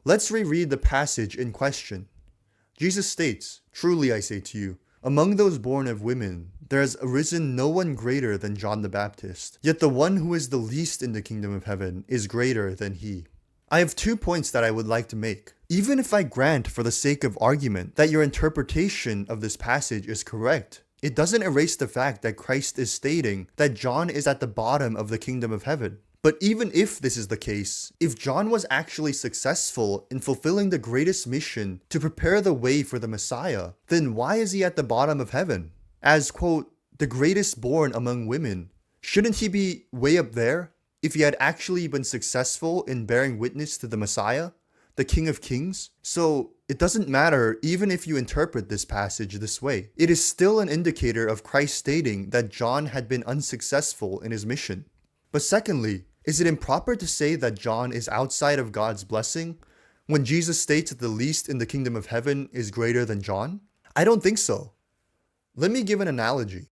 Let's reread the passage in question. Jesus states, "Truly I say to you, among those born of women, there has arisen no one greater than John the Baptist. Yet the one who is the least in the kingdom of heaven is greater than he." I have 2 points that I would like to make. Even if I grant for the sake of argument that your interpretation of this passage is correct, it doesn't erase the fact that Christ is stating that John is at the bottom of the kingdom of heaven. But even if this is the case, if John was actually successful in fulfilling the greatest mission to prepare the way for the Messiah, then why is he at the bottom of heaven? As, quote, the greatest born among women, shouldn't he be way up there if he had actually been successful in bearing witness to the Messiah, the King of Kings? So it doesn't matter even if you interpret this passage this way. It is still an indicator of Christ stating that John had been unsuccessful in his mission. But secondly, is it improper to say that John is outside of God's blessing when Jesus states that the least in the kingdom of heaven is greater than John? I don't think so. Let me give an analogy.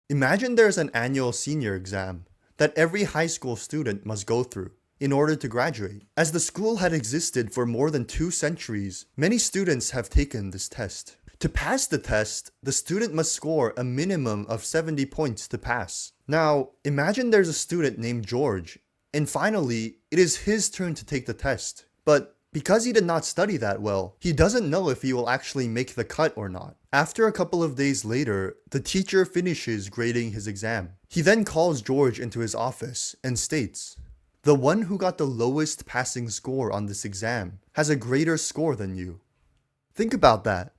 Imagine there's an annual senior exam that every high school student must go through in order to graduate. As the school had existed for more than 2 centuries, many students have taken this test. To pass the test, the student must score a minimum of 70 points to pass. Now, imagine there's a student named George, and finally, it is his turn to take the test. But because he did not study that well, he doesn't know if he will actually make the cut or not. After a couple of days later, the teacher finishes grading his exam. He then calls George into his office and states, "The one who got the lowest passing score on this exam has a greater score than you." Think about that.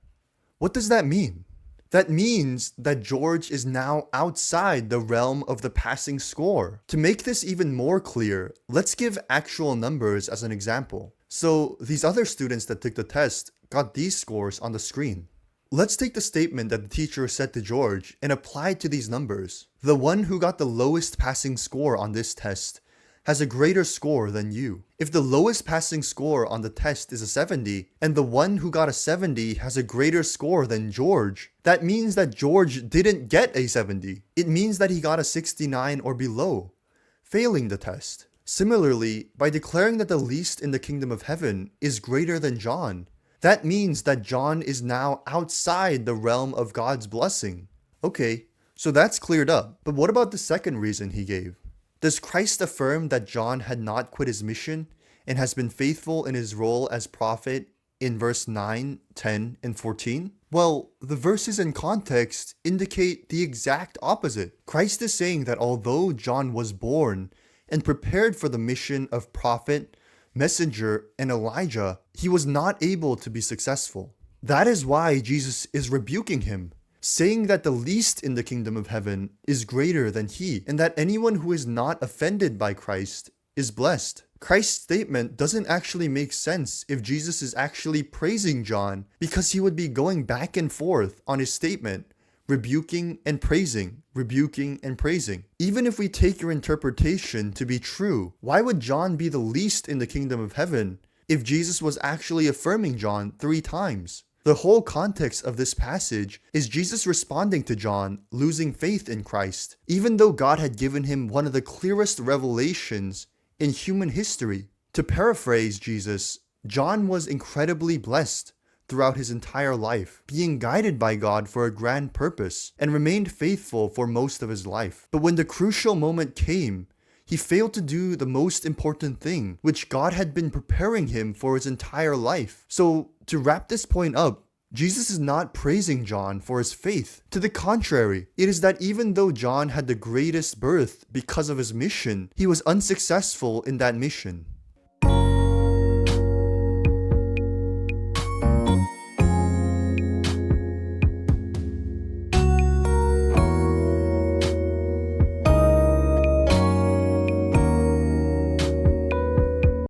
What does that mean? That means that George is now outside the realm of the passing score. To make this even more clear, let's give actual numbers as an example. So these other students that took the test got these scores on the screen. Let's take the statement that the teacher said to George and apply it to these numbers. The one who got the lowest passing score on this test has a greater score than you. If the lowest passing score on the test is a 70, and the one who got a 70 has a greater score than George, that means that George didn't get a 70. It means that he got a 69 or below, failing the test. Similarly, by declaring that the least in the kingdom of heaven is greater than John, that means that John is now outside the realm of God's blessing. Okay, so that's cleared up. But what about the second reason he gave? Does Christ affirm that John had not quit his mission and has been faithful in his role as prophet in verse 9, 10, and 14? Well, the verses in context indicate the exact opposite. Christ is saying that although John was born and prepared for the mission of prophet, messenger, and Elijah, he was not able to be successful. That is why Jesus is rebuking him, saying that the least in the kingdom of heaven is greater than he, and that anyone who is not offended by Christ is blessed. Christ's statement doesn't actually make sense if Jesus is actually praising John, because he would be going back and forth on his statement, rebuking and praising, rebuking and praising. Even if we take your interpretation to be true, why would John be the least in the kingdom of heaven if Jesus was actually affirming John 3 times? The whole context of this passage is Jesus responding to John losing faith in Christ, even though God had given him one of the clearest revelations in human history. To paraphrase Jesus, John was incredibly blessed throughout his entire life, being guided by God for a grand purpose, and remained faithful for most of his life. But when the crucial moment came, he failed to do the most important thing, which God had been preparing him for his entire life. So, to wrap this point up, Jesus is not praising John for his faith. To the contrary, it is that even though John had the greatest birth because of his mission, he was unsuccessful in that mission.